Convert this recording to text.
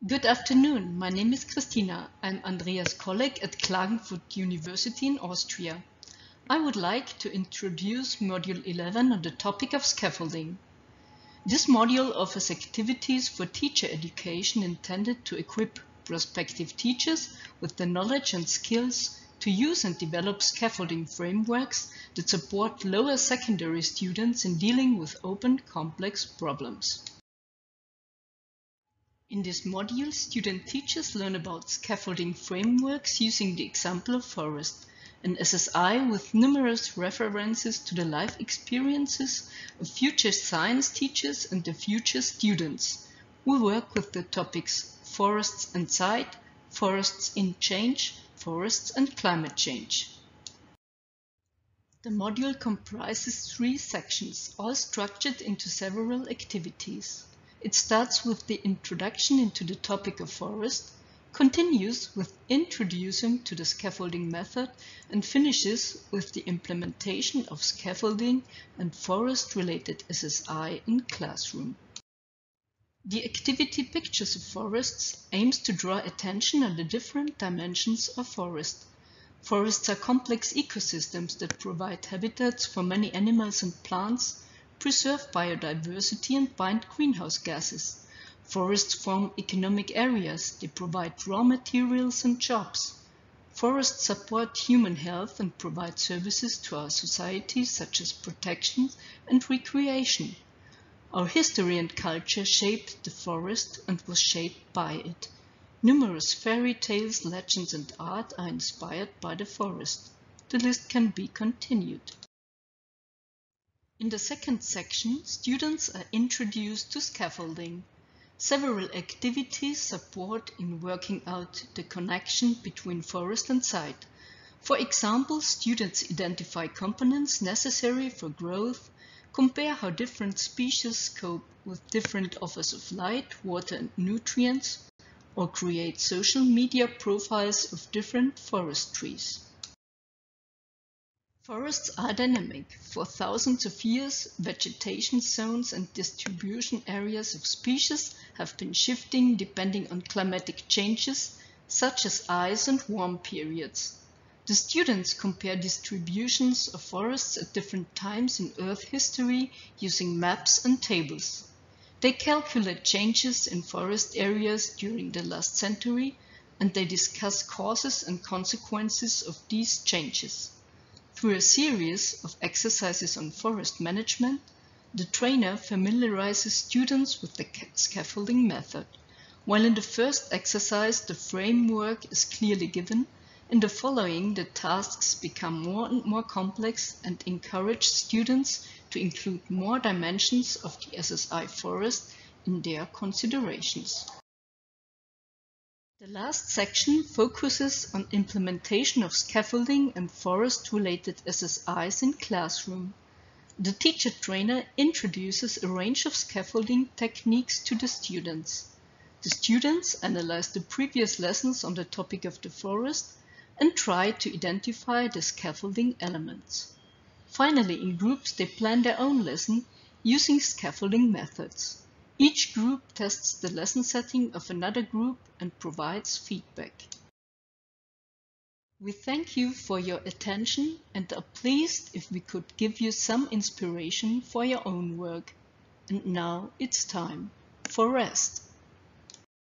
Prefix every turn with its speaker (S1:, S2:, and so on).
S1: Good afternoon, my name is Christina. I'm Andrea's colleague at Klagenfurt University in Austria. I would like to introduce Module 11 on the topic of scaffolding. This module offers activities for teacher education intended to equip prospective teachers with the knowledge and skills to use and develop scaffolding frameworks that support lower secondary students in dealing with open, complex problems. In this module, student teachers learn about scaffolding frameworks using the example of Forrest, an SSI with numerous references to the life experiences of future science teachers and the future students. We work with the topics forests and ENSITE, forests in change, forests and climate change. The module comprises 3 sections, all structured into several activities. It starts with the introduction into the topic of forest, continues with introducing to the scaffolding method, and finishes with the implementation of scaffolding and forest-related SSI in classroom. The activity Pictures of Forests aims to draw attention on the different dimensions of forest. Forests are complex ecosystems that provide habitats for many animals and plants, preserve biodiversity and bind greenhouse gases. Forests form economic areas, they provide raw materials and jobs. Forests support human health and provide services to our society such as protection and recreation. Our history and culture shaped the forest and was shaped by it. Numerous fairy tales, legends and art are inspired by the forest. The list can be continued. In the second section, students are introduced to scaffolding. Several activities support in working out the connection between forest and site. For example, students identify components necessary for growth, compare how different species cope with different offers of light, water and nutrients, or create social media profiles of different forest trees. Forests are dynamic. For thousands of years, vegetation zones and distribution areas of species have been shifting depending on climatic changes, such as ice and warm periods. The students compare distributions of forests at different times in Earth history using maps and tables. They calculate changes in forest areas during the last century, and they discuss causes and consequences of these changes. Through a series of exercises on forest management, the trainer familiarizes students with the scaffolding method. While in the first exercise the framework is clearly given, in the following the tasks become more and more complex and encourage students to include more dimensions of the SSI forest in their considerations. The last section focuses on implementation of scaffolding and forest-related SSIs in classroom. The teacher trainer introduces a range of scaffolding techniques to the students. The students analyze the previous lessons on the topic of the forest and try to identify the scaffolding elements. Finally, in groups, they plan their own lesson using scaffolding methods. Each group tests the lesson setting of another group and provides feedback. We thank you for your attention and are pleased if we could give you some inspiration for your own work. And now it's time for rest.